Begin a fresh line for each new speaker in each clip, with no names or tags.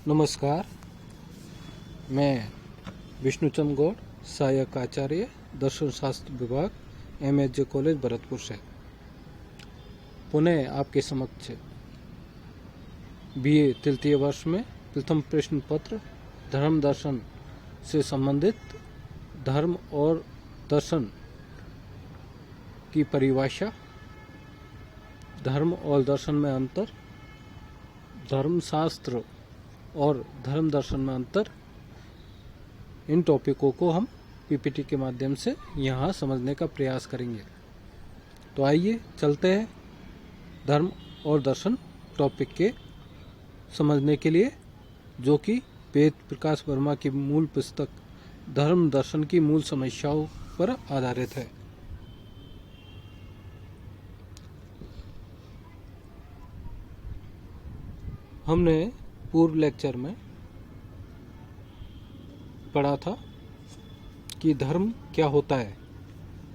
नमस्कार, मैं विष्णुचंद गौड़, सहायक आचार्य, दर्शन शास्त्र विभाग, MSJ कॉलेज भरतपुर से पुनः आपके समक्ष BA तृतीय वर्ष में प्रथम प्रश्न पत्र धर्म दर्शन से संबंधित धर्म और दर्शन की परिभाषा, धर्म और दर्शन में अंतर, धर्मशास्त्र और धर्म दर्शन में अंतर, इन टॉपिकों को हम PPT के माध्यम से यहाँ समझने का प्रयास करेंगे। तो आइए चलते हैं धर्म और दर्शन टॉपिक के समझने के लिए, जो कि वेद प्रकाश वर्मा की मूल पुस्तक धर्म दर्शन की मूल समस्याओं पर आधारित है। हमने पूर्व लेक्चर में पढ़ा था कि धर्म क्या होता है,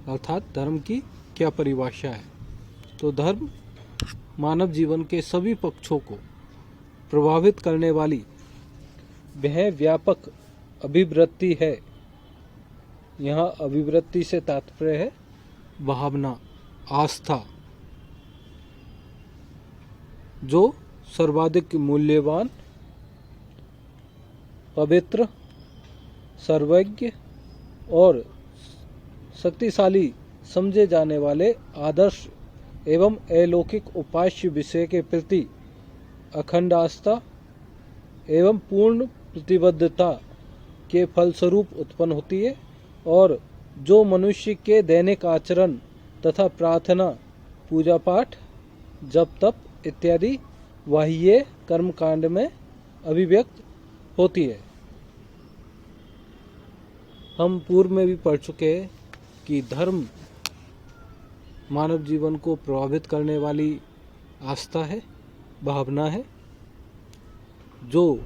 अर्थात धर्म की क्या परिभाषा है। तो धर्म मानव जीवन के सभी पक्षों को प्रभावित करने वाली वह व्यापक अभिवृत्ति है। यहाँ अभिवृत्ति से तात्पर्य है भावना, आस्था, जो सर्वाधिक मूल्यवान, पवित्र, सर्वज्ञ और शक्तिशाली समझे जाने वाले आदर्श एवं अलौकिक उपास्य विषय के प्रति अखंड आस्था एवं पूर्ण प्रतिबद्धता के फलस्वरूप उत्पन्न होती है, और जो मनुष्य के दैनिक आचरण तथा प्रार्थना, पूजा पाठ, जप तप इत्यादि बाह्य कर्मकांड में अभिव्यक्त होती है। हम पूर्व में भी पढ़ चुके हैं कि धर्म मानव जीवन को प्रभावित करने वाली आस्था है, भावना है, जो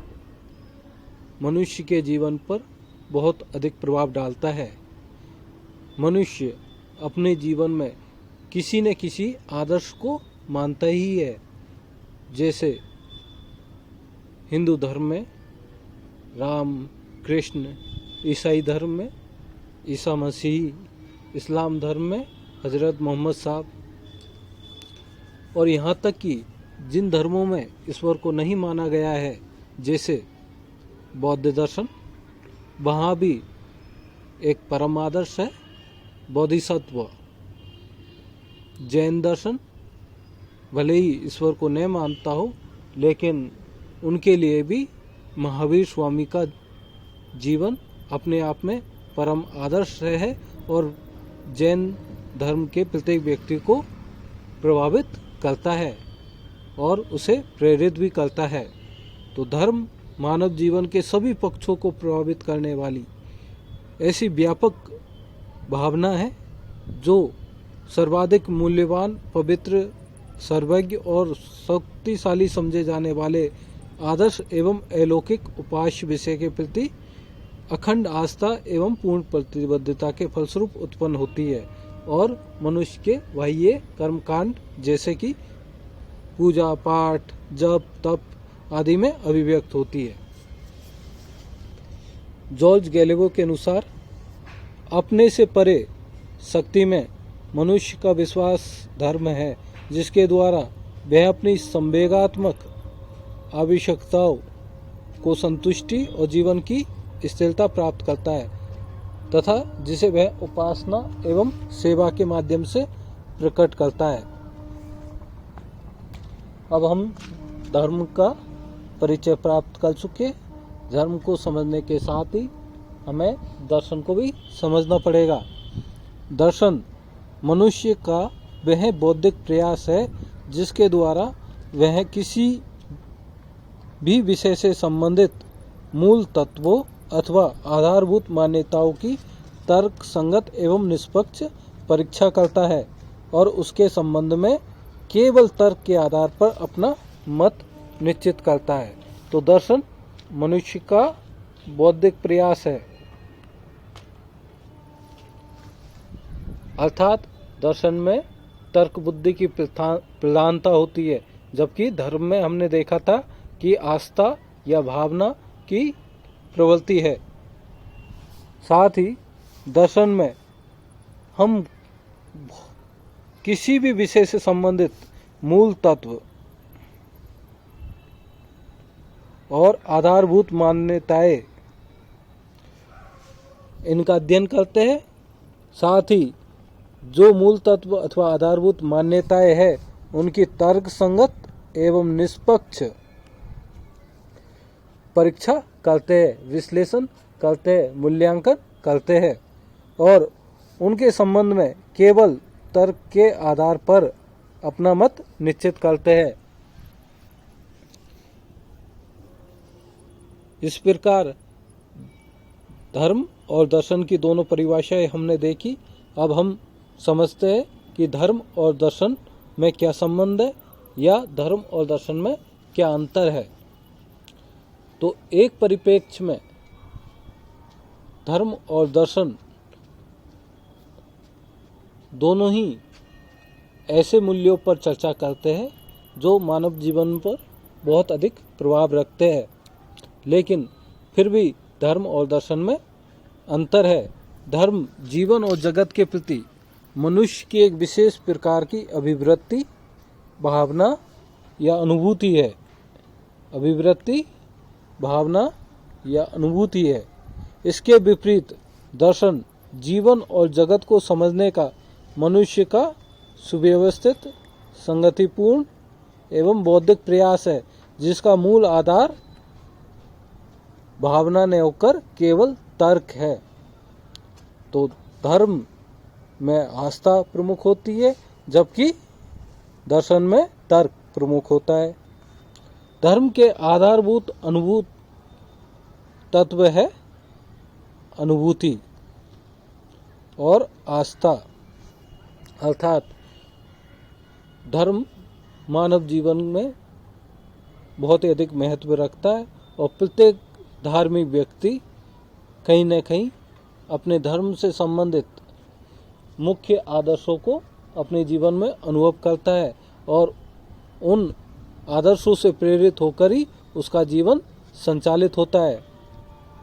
मनुष्य के जीवन पर बहुत अधिक प्रभाव डालता है। मनुष्य अपने जीवन में किसी न किसी आदर्श को मानता ही है। जैसे हिंदू धर्म में राम, कृष्ण, ईसाई धर्म में ईसा मसीह, इस्लाम धर्म में हजरत मोहम्मद साहब, और यहाँ तक कि जिन धर्मों में ईश्वर को नहीं माना गया है, जैसे बौद्ध दर्शन, वहाँ भी एक परम आदर्श है बोधिसत्व। जैन दर्शन भले ही ईश्वर को नहीं मानता हो, लेकिन उनके लिए भी महावीर स्वामी का जीवन अपने आप में परम आदर्श है और जैन धर्म के प्रत्येक व्यक्ति को प्रभावित करता है और उसे प्रेरित भी करता है। तो धर्म मानव जीवन के सभी पक्षों को प्रभावित करने वाली ऐसी व्यापक भावना है, जो सर्वाधिक मूल्यवान, पवित्र, सर्वज्ञ और शक्तिशाली समझे जाने वाले आदर्श एवं अलौकिक उपास्य विषय के प्रति अखंड आस्था एवं पूर्ण प्रतिबद्धता के फलस्वरूप उत्पन्न होती है, और मनुष्य के बाह्य कर्मकांड जैसे कि पूजा पाठ, जप तप आदि में अभिव्यक्त होती है। जॉर्ज गैलेगो के अनुसार अपने से परे शक्ति में मनुष्य का विश्वास धर्म है, जिसके द्वारा वह अपनी संवेगात्मक आवश्यकताओं को संतुष्टि और जीवन की स्थिरता प्राप्त करता है, तथा जिसे वह उपासना एवं सेवा के माध्यम से प्रकट करता है। अब हम धर्म का परिचय प्राप्त कर चुके। धर्म को समझने के साथ ही हमें दर्शन को भी समझना पड़ेगा। दर्शन मनुष्य का वह बौद्धिक प्रयास है जिसके द्वारा वह किसी भी विषय से संबंधित मूल तत्वों अथवा आधारभूत मान्यताओं की तर्क संगत एवं निष्पक्ष परीक्षा करता है, और उसके संबंध में केवल तर्क के आधार पर अपना मत निश्चित करता है। तो दर्शन मनुष्य का बौद्धिक प्रयास है, अर्थात दर्शन में तर्क बुद्धि की प्रधानता होती है, जबकि धर्म में हमने देखा था कि आस्था या भावना की प्रवृत्ति है। साथ ही दर्शन में हम किसी भी विषय से संबंधित मूल तत्व और आधारभूत मान्यताएं इनका अध्ययन करते हैं। साथ ही जो मूल तत्व अथवा आधारभूत मान्यताएं हैं उनकी तर्क संगत एवं निष्पक्ष परीक्षा करते हैं, विश्लेषण करते हैं, मूल्यांकन करते हैं और उनके संबंध में केवल तर्क के आधार पर अपना मत निश्चित करते हैं। इस प्रकार धर्म और दर्शन की दोनों परिभाषाएं हमने देखी। अब हम समझते हैं कि धर्म और दर्शन में क्या संबंध है या धर्म और दर्शन में क्या अंतर है। तो एक परिप्रेक्ष्य में धर्म और दर्शन दोनों ही ऐसे मूल्यों पर चर्चा करते हैं जो मानव जीवन पर बहुत अधिक प्रभाव रखते हैं, लेकिन फिर भी धर्म और दर्शन में अंतर है। धर्म जीवन और जगत के प्रति मनुष्य की एक विशेष प्रकार की अभिवृत्ति, भावना या अनुभूति है। अभिवृत्ति, भावना या अनुभूति है। इसके विपरीत दर्शन जीवन और जगत को समझने का मनुष्य का सुव्यवस्थित, संगतिपूर्ण एवं बौद्धिक प्रयास है, जिसका मूल आधार भावना न होकर केवल तर्क है। तो धर्म में आस्था प्रमुख होती है जबकि दर्शन में तर्क प्रमुख होता है। धर्म के आधारभूत अनुभूत तत्व है अनुभूति और आस्था, अर्थात धर्म मानव जीवन में बहुत ही अधिक महत्व रखता है और प्रत्येक धार्मिक व्यक्ति कहीं न कहीं अपने धर्म से संबंधित मुख्य आदर्शों को अपने जीवन में अनुभव करता है और उन आदर्शों से प्रेरित होकर ही उसका जीवन संचालित होता है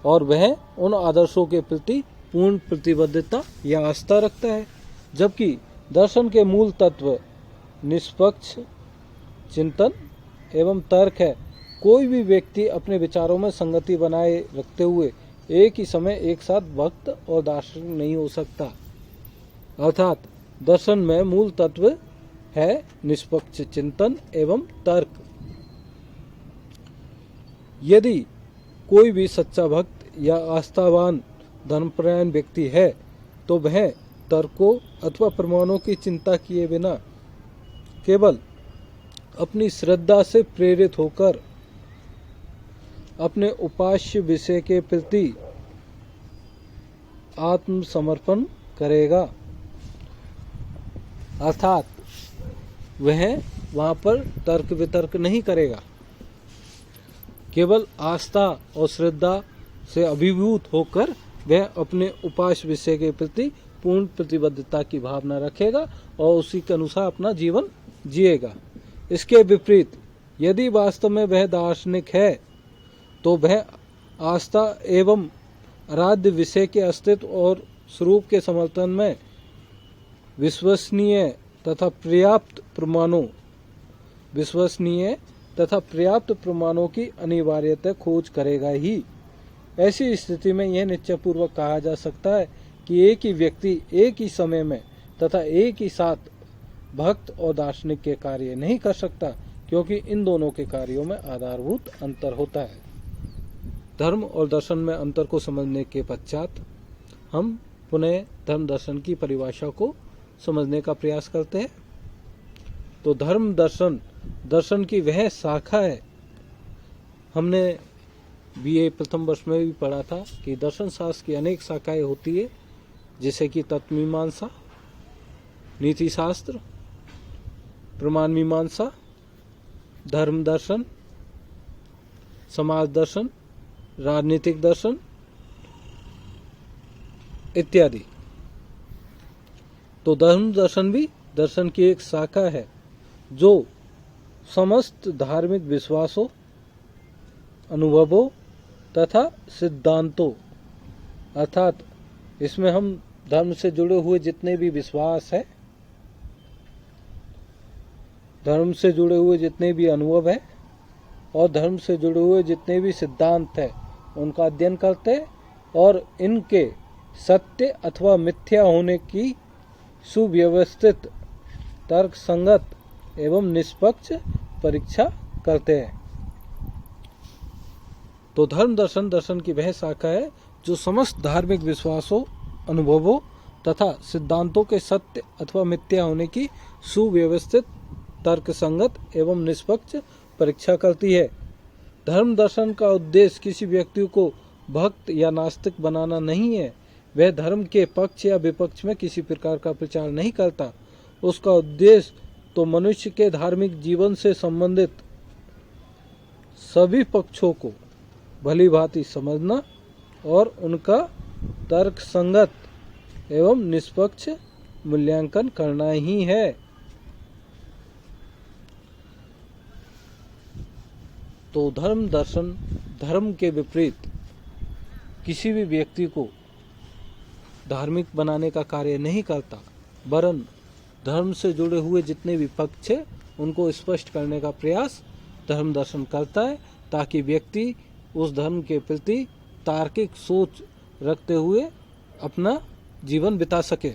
और वह उन आदर्शों के प्रति पूर्ण प्रतिबद्धता या आस्था रखता है। जबकि दर्शन के मूल तत्व निष्पक्ष चिंतन एवं तर्क है। कोई भी व्यक्ति अपने विचारों में संगति बनाए रखते हुए एक ही समय एक साथ भक्त और दार्शनिक नहीं हो सकता। अर्थात दर्शन में मूल तत्व है निष्पक्ष चिंतन एवं तर्क। यदि कोई भी सच्चा भक्त या आस्थावान धर्मपरायण व्यक्ति है तो वह तर्कों अथवा प्रमाणों की चिंता किए बिना केवल अपनी श्रद्धा से प्रेरित होकर अपने उपास्य विषय के प्रति आत्मसमर्पण करेगा। अर्थात वह वहां पर तर्क वितर्क नहीं करेगा, केवल आस्था और श्रद्धा से अभिभूत होकर वह अपने उपास्य विषय के प्रति पूर्ण प्रतिबद्धता की भावना रखेगा और उसी के अनुसार अपना जीवन जिएगा। इसके विपरीत यदि वास्तव में वह दार्शनिक है तो वह आस्था एवं आराध्य विषय के अस्तित्व और स्वरूप के समर्थन में विश्वसनीय तथा पर्याप्त प्रमाणों की अनिवार्यता खोज करेगा ही। ऐसी स्थिति में यह निश्चयपूर्वक कहा जा सकता है कि एक ही व्यक्ति एक ही समय में तथा एक ही साथ भक्त और दार्शनिक के कार्य नहीं कर सकता, क्योंकि इन दोनों के कार्यों में आधारभूत अंतर होता है। धर्म और दर्शन में अंतर को समझने के पश्चात हम पुनः धर्म दर्शन की परिभाषा को समझने का प्रयास करते हैं। तो धर्म दर्शन की वह शाखा है। हमने बीए प्रथम वर्ष में भी पढ़ा था कि दर्शन शास्त्र की अनेक शाखाएं होती है, जैसे कि तत्व मीमांसा, नीति शास्त्र, प्रमाण मीमांसा, धर्म दर्शन, समाज दर्शन, राजनीतिक दर्शन इत्यादि। तो धर्म दर्शन भी दर्शन की एक शाखा है जो समस्त धार्मिक विश्वासों, अनुभवों तथा सिद्धांतों, अर्थात इसमें हम धर्म से जुड़े हुए जितने भी विश्वास है, धर्म से जुड़े हुए जितने भी अनुभव है और धर्म से जुड़े हुए जितने भी सिद्धांत है उनका अध्ययन करते और इनके सत्य अथवा मिथ्या होने की सुव्यवस्थित, तर्क संगत एवं निष्पक्ष परीक्षा करते हैं। तो धर्म दर्शन दर्शन की वह शाखा है जो समस्त धार्मिक विश्वासों, अनुभवों तथा सिद्धांतों के सत्य अथवा मिथ्या होने की सुव्यवस्थित, तर्क संगत एवं निष्पक्ष परीक्षा करती है। धर्म दर्शन का उद्देश्य किसी व्यक्ति को भक्त या नास्तिक बनाना नहीं है। वह धर्म के पक्ष या विपक्ष में किसी प्रकार का प्रचार नहीं करता। उसका उद्देश्य तो मनुष्य के धार्मिक जीवन से संबंधित सभी पक्षों को भली भांति समझना और उनका तर्क संगत एवं निष्पक्ष मूल्यांकन करना ही है। तो धर्म दर्शन धर्म के विपरीत किसी भी व्यक्ति को धार्मिक बनाने का कार्य नहीं करता, वरन धर्म से जुड़े हुए जितने भी पक्ष हैं उनको स्पष्ट करने का प्रयास धर्म दर्शन करता है, ताकि व्यक्ति उस धर्म के प्रति तार्किक सोच रखते हुए अपना जीवन बिता सके।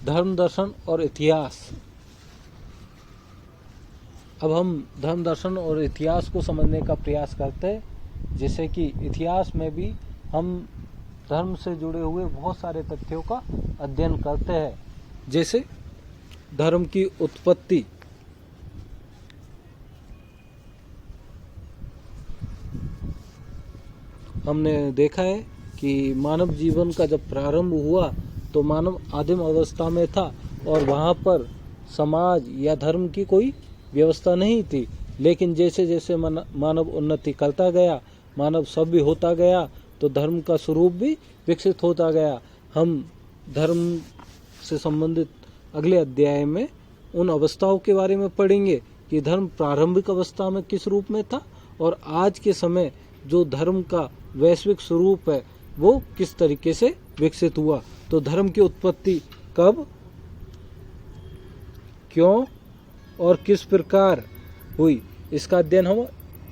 धर्म दर्शन और इतिहास। अब हम धर्म दर्शन और इतिहास को समझने का प्रयास करते हैं, जैसे कि इतिहास में भी हम धर्म से जुड़े हुए बहुत सारे तथ्यों का अध्ययन करते हैं, जैसे धर्म की उत्पत्ति, हमने देखा है कि मानव जीवन का जब प्रारंभ हुआ तो मानव आदिम अवस्था में था और वहाँ पर समाज या धर्म की कोई व्यवस्था नहीं थी। लेकिन जैसे जैसे मानव उन्नति करता गया, मानव सभ्य होता गया, तो धर्म का स्वरूप भी विकसित होता गया। हम धर्म से संबंधित अगले अध्याय में उन अवस्थाओं के बारे में पढ़ेंगे कि धर्म प्रारंभिक अवस्था में किस रूप में था और आज के समय जो धर्म का वैश्विक स्वरूप है वो किस तरीके से विकसित हुआ। तो धर्म की उत्पत्ति कब, क्यों और किस प्रकार हुई, इसका अध्ययन हम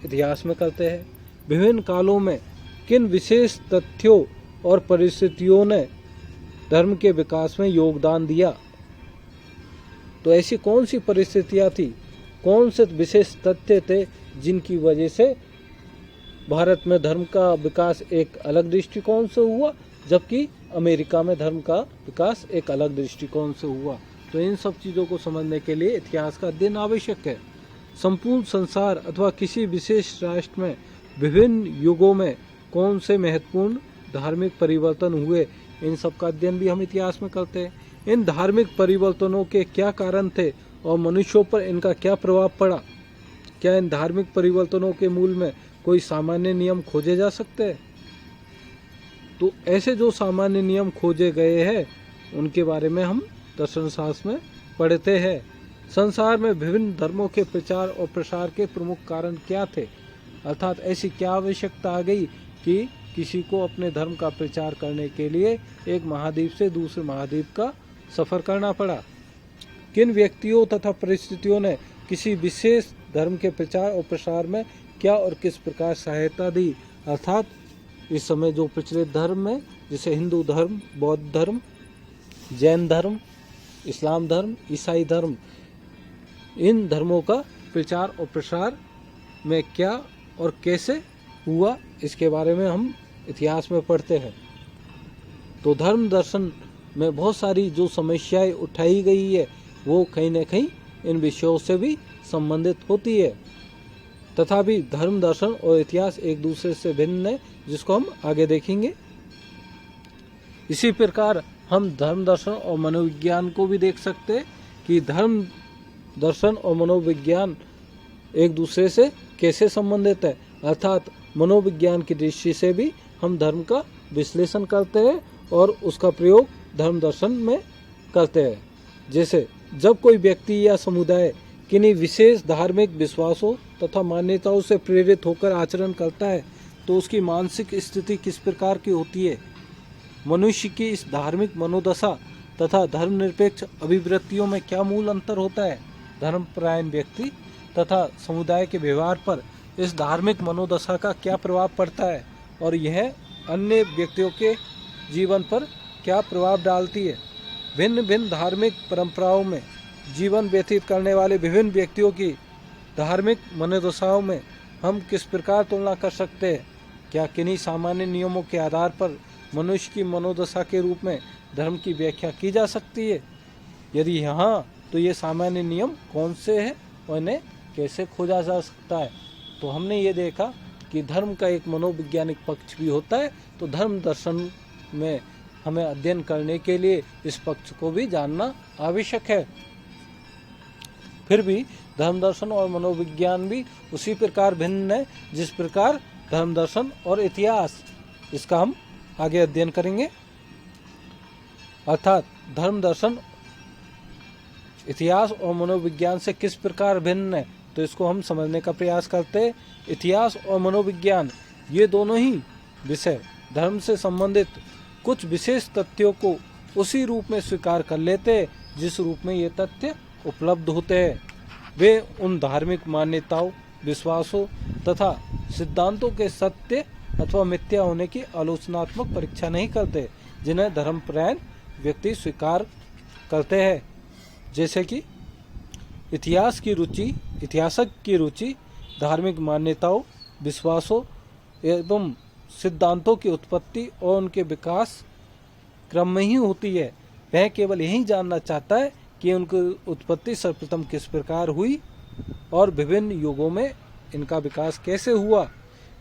इतिहास में करते हैं। विभिन्न कालों में किन विशेष तथ्यों और परिस्थितियों ने धर्म के विकास में योगदान दिया, तो ऐसी कौन सी परिस्थितियां थी, कौन से विशेष तथ्य थे जिनकी वजह से भारत में धर्म का विकास एक अलग दृष्टिकोण से हुआ, जबकि अमेरिका में धर्म का विकास एक अलग दृष्टिकोण से हुआ। तो इन सब चीज़ों को समझने के लिए इतिहास का अध्ययन आवश्यक है। संपूर्ण संसार अथवा किसी विशेष राष्ट्र में विभिन्न युगों में कौन से महत्वपूर्ण धार्मिक परिवर्तन हुए, इन सब का अध्ययन भी हम इतिहास में करते हैं। इन धार्मिक परिवर्तनों के क्या कारण थे और मनुष्यों पर इनका क्या प्रभाव पड़ा। क्या इन धार्मिक परिवर्तनों के मूल में कोई सामान्य नियम खोजे जा सकते हैं? तो ऐसे जो सामान्य नियम खोजे गए हैं उनके बारे में हम दर्शन शास्त्र में पढ़ते हैं। संसार में विभिन्न धर्मों के प्रचार और प्रसार के प्रमुख कारण क्या थे, अर्थात ऐसी क्या आवश्यकता आ गई कि किसी को अपने धर्म का प्रचार करने के लिए एक महाद्वीप से दूसरे महाद्वीप का सफर करना पड़ा। किन व्यक्तियों तथा परिस्थितियों ने किसी विशेष धर्म के प्रचार और प्रसार में क्या और किस प्रकार सहायता दी, अर्थात इस समय जो प्रचलित धर्म है, जैसे हिंदू धर्म, बौद्ध धर्म, जैन धर्म, इस्लाम धर्म, ईसाई धर्म, इन धर्मों का प्रचार और प्रसार में क्या और कैसे हुआ, इसके बारे में हम इतिहास में पढ़ते हैं। तो धर्म दर्शन में बहुत सारी जो समस्याएं उठाई गई है वो कहीं न कहीं इन विषयों से भी संबंधित होती है। तथापि धर्म दर्शन और इतिहास एक दूसरे से भिन्न है, जिसको हम आगे देखेंगे। इसी प्रकार हम धर्म दर्शन और मनोविज्ञान को भी देख सकते हैं कि धर्म दर्शन और मनोविज्ञान एक दूसरे से कैसे संबंधित है, अर्थात मनोविज्ञान की दृष्टि से भी हम धर्म का विश्लेषण करते हैं और उसका प्रयोग धर्म दर्शन में करते हैं। जैसे जब कोई व्यक्ति या समुदाय किन्हीं विशेष धार्मिक विश्वासों तथा मान्यताओं से प्रेरित होकर आचरण करता है तो उसकी मानसिक स्थिति किस प्रकार की होती है। मनुष्य की इस धार्मिक मनोदशा तथा धर्मनिरपेक्ष अभिवृत्तियों में क्या मूल अंतर होता है। धर्मपरायण व्यक्ति तथा समुदाय के व्यवहार पर इस धार्मिक मनोदशा का क्या प्रभाव पड़ता है और यह अन्य व्यक्तियों के जीवन पर क्या प्रभाव डालती है। भिन्न भिन्न धार्मिक परंपराओं में जीवन व्यतीत करने वाले विभिन्न व्यक्तियों की धार्मिक मनोदशाओं में हम किस प्रकार तुलना कर सकते हैं। क्या किन्हीं सामान्य नियमों के आधार पर मनुष्य की मनोदशा के रूप में धर्म की व्याख्या की जा सकती है। यदि हाँ, तो ये सामान्य नियम कौन से हैं और इन्हें कैसे खोजा जा सकता है। तो हमने ये देखा कि धर्म का एक मनोवैज्ञानिक पक्ष भी होता है, तो धर्म दर्शन में हमें अध्ययन करने के लिए इस पक्ष को भी जानना आवश्यक है। फिर भी धर्म दर्शन और मनोविज्ञान भी उसी प्रकार भिन्न है जिस प्रकार धर्म दर्शन और इतिहास, इसका हम आगे अध्ययन करेंगे। अर्थात धर्म दर्शन इतिहास और मनोविज्ञान से किस प्रकार भिन्न है, तो इसको हम समझने का प्रयास करते हैं। इतिहास और मनोविज्ञान ये दोनों ही विषय धर्म से संबंधित कुछ विशेष तथ्यों को उसी रूप में स्वीकार कर लेते हैं जिस रूप में ये तथ्य उपलब्ध होते हैं। वे उन धार्मिक मान्यताओं, विश्वासों तथा सिद्धांतों के सत्य अथवा मिथ्या होने की आलोचनात्मक परीक्षा नहीं करते जिन्हें धर्मपरायण व्यक्ति स्वीकार करते हैं। जैसे कि इतिहासक की रुचि धार्मिक मान्यताओं, विश्वासों एवं सिद्धांतों की उत्पत्ति और उनके विकास क्रम में ही होती है। वह केवल यही जानना चाहता है कि उनकी उत्पत्ति सर्वप्रथम किस प्रकार हुई और विभिन्न युगों में इनका विकास कैसे हुआ।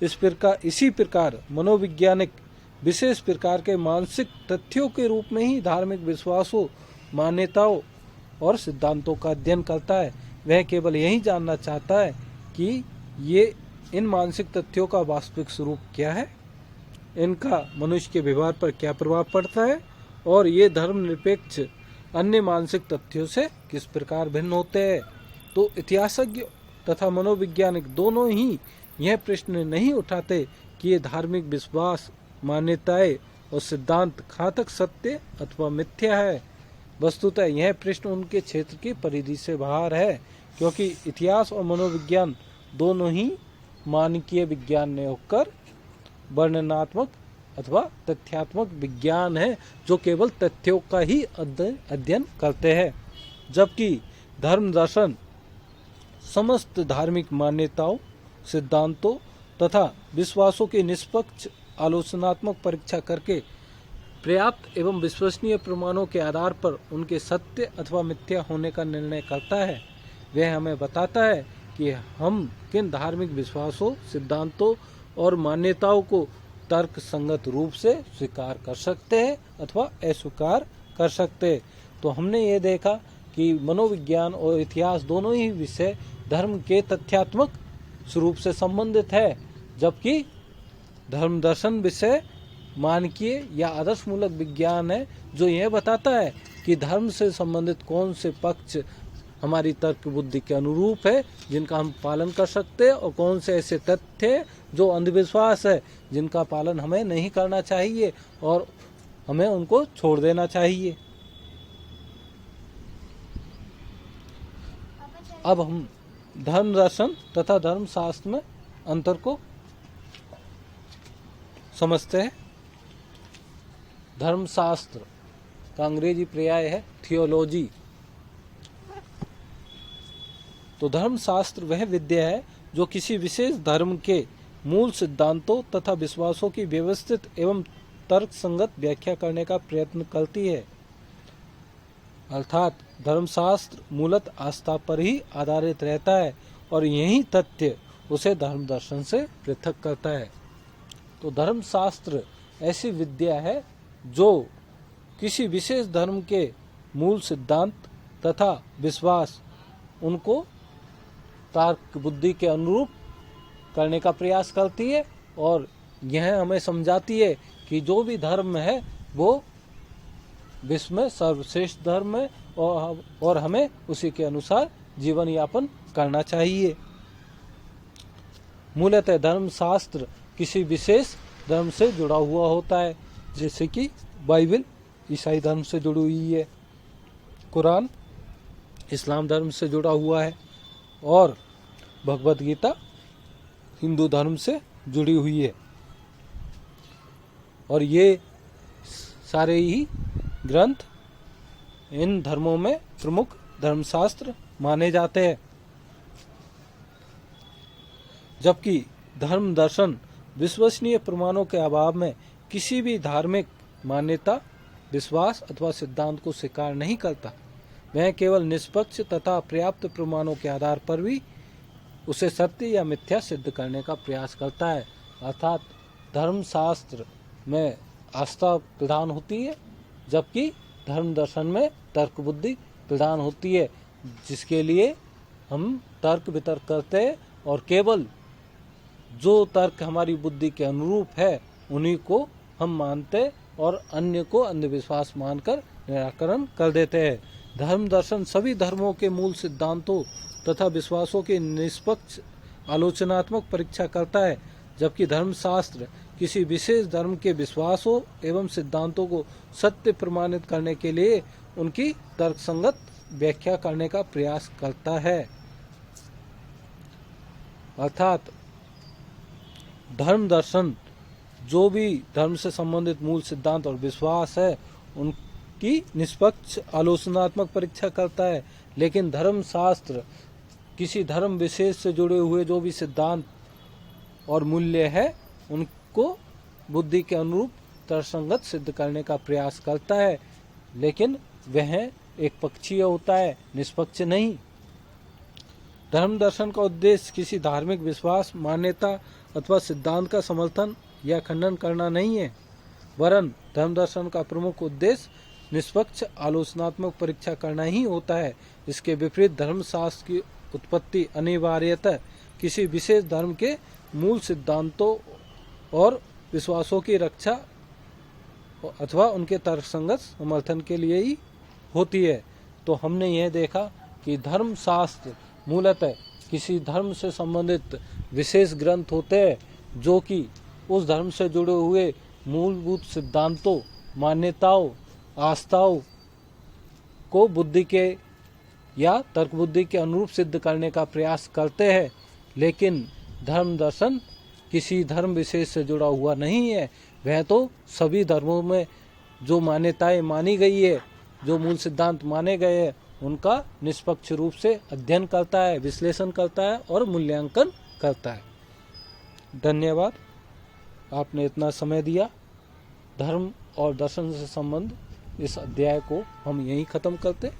इसी प्रकार मनोवैज्ञानिक विशेष प्रकार के मानसिक तथ्यों के रूप में ही धार्मिक विश्वासों, मान्यताओं और सिद्धांतों का अध्ययन करता है। वह केवल यही जानना चाहता है कि इन मानसिक तथ्यों का वास्तविक स्वरूप क्या है, इनका मनुष्य के व्यवहार पर क्या प्रभाव पड़ता है और ये धर्मनिरपेक्ष अन्य मानसिक तथ्यों से किस प्रकार भिन्न होते हैं। तो इतिहासज्ञ तथा मनोवैज्ञानिक दोनों ही यह प्रश्न नहीं उठाते कि ये धार्मिक विश्वास, मान्यताएं और सिद्धांत घातक सत्य अथवा मिथ्या है। वस्तुतः यह प्रश्न उनके क्षेत्र की परिधि से बाहर है, क्योंकि इतिहास और मनोविज्ञान दोनों ही मानकीय विज्ञान ने होकर वर्णनात्मक अथवा तथ्यात्मक विज्ञान है जो केवल तथ्यों का ही अध्ययन करते हैं, जबकि धर्म दर्शन समस्त धार्मिक मान्यताओं, सिद्धांतों तथा विश्वासों की निष्पक्ष आलोचनात्मक परीक्षा करके पर्याप्त एवं विश्वसनीय प्रमाणों के आधार पर उनके सत्य अथवा मिथ्या होने का निर्णय करता है। वह हमें बताता है कि हम किन धार्मिक विश्वासों, सिद्धांतों और मान्यताओं को तर्क संगत रूप से स्वीकार कर सकते हैं अथवा अस्वीकार कर सकते हैं। तो हमने ये देखा कि मनोविज्ञान और इतिहास दोनों ही विषय धर्म के तथ्यात्मक स्वरूप से संबंधित है, जबकि धर्म दर्शन विषय मानकीय या आदर्शमूलक विज्ञान है जो यह बताता है कि धर्म से संबंधित कौन से पक्ष हमारी तर्क बुद्धि के अनुरूप है जिनका हम पालन कर सकते हैं और कौन से ऐसे तथ्य जो अंधविश्वास है जिनका पालन हमें नहीं करना चाहिए और हमें उनको छोड़ देना चाहिए। अब हम धर्म दर्शन तथा धर्म शास्त्र में अंतर को समझते हैं। धर्मशास्त्र का अंग्रेजी पर्याय है थियोलॉजी। तो धर्मशास्त्र वह विद्या है जो किसी विशेष धर्म के मूल सिद्धांतों तथा विश्वासों की व्यवस्थित एवं तर्कसंगत व्याख्या करने का प्रयत्न करती है। अर्थात धर्मशास्त्र मूलतः आस्था पर ही आधारित रहता है और यही तथ्य उसे धर्म दर्शन से पृथक करता है। तो धर्मशास्त्र ऐसी विद्या है जो किसी विशेष धर्म के मूल सिद्धांत तथा विश्वास उनको तर्क बुद्धि के अनुरूप करने का प्रयास करती है और यह हमें समझाती है कि जो भी धर्म है वो विश्व में सर्वश्रेष्ठ धर्म है और हमें उसी के अनुसार जीवन यापन करना चाहिए। मूलतः धर्मशास्त्र किसी विशेष धर्म से जुड़ा हुआ होता है, जैसे कि बाइबल ईसाई धर्म से जुड़ी हुई है, कुरान इस्लाम धर्म से जुड़ा हुआ है और भगवत गीता हिंदू धर्म से जुड़ी हुई है। और ये सारे ही ग्रंथ इन धर्मों में प्रमुख धर्मशास्त्र माने जाते हैं। जबकि धर्म दर्शन विश्वसनीय प्रमाणों के अभाव में किसी भी धार्मिक मान्यता, विश्वास अथवा सिद्धांत को स्वीकार नहीं करता। वह केवल निष्पक्ष तथा पर्याप्त प्रमाणों के आधार पर भी उसे सत्य या मिथ्या सिद्ध करने का प्रयास करता है। अर्थात धर्मशास्त्र में आस्था प्रधान होती है, जबकि धर्म दर्शन में तर्क बुद्धि प्रधान होती है, जिसके लिए हम तर्क वितर्क करते हैं और केवल जो तर्क हमारी बुद्धि के अनुरूप है उन्हीं को हम मानते और अन्य को अंधविश्वास मानकर निराकरण कर देते हैं। धर्म दर्शन सभी धर्मों के मूल सिद्धांतों तथा विश्वासों की निष्पक्ष आलोचनात्मक परीक्षा करता है, जबकि धर्मशास्त्र किसी विशेष धर्म के विश्वासों एवं सिद्धांतों को सत्य प्रमाणित करने के लिए उनकी तर्कसंगत व्याख्या करने का प्रयास करता है। अर्थात धर्म दर्शन जो भी धर्म से संबंधित मूल सिद्धांत और विश्वास है उनकी निष्पक्ष आलोचनात्मक परीक्षा करता है, लेकिन धर्मशास्त्र किसी धर्म विशेष से जुड़े हुए जो भी सिद्धांत और मूल्य है उनको बुद्धि के अनुरूप तर्कसंगत सिद्ध करने का प्रयास करता है, लेकिन वह एक पक्षीय होता है, निष्पक्ष नहीं। धर्म दर्शन का उद्देश्य किसी धार्मिक विश्वास, मान्यता अथवा सिद्धांत का समर्थन या खंडन करना नहीं है, वरन धर्म दर्शन का प्रमुख उद्देश्य निष्पक्ष आलोचनात्मक परीक्षा करना ही होता है। इसके विपरीत धर्मशास्त्र की उत्पत्ति अनिवार्यतः किसी विशेष धर्म के मूल सिद्धांतों और विश्वासों की रक्षा अथवा उनके तर्कसंगत समर्थन के लिए ही होती है। तो हमने यह देखा कि धर्मशास्त्र मूलतः किसी धर्म से संबंधित विशेष ग्रंथ होते हैं जो कि उस धर्म से जुड़े हुए मूलभूत सिद्धांतों, मान्यताओं, आस्थाओं को बुद्धि के या तर्क बुद्धि के अनुरूप सिद्ध करने का प्रयास करते हैं, लेकिन धर्म दर्शन किसी धर्म विशेष से जुड़ा हुआ नहीं है। वह तो सभी धर्मों में जो मान्यताएं मानी गई है, जो मूल सिद्धांत माने गए हैं, उनका निष्पक्ष रूप से अध्ययन करता है, विश्लेषण करता है और मूल्यांकन करता है। धन्यवाद, आपने इतना समय दिया। धर्म और दर्शन से संबंध इस अध्याय को हम यहीं ख़त्म करते।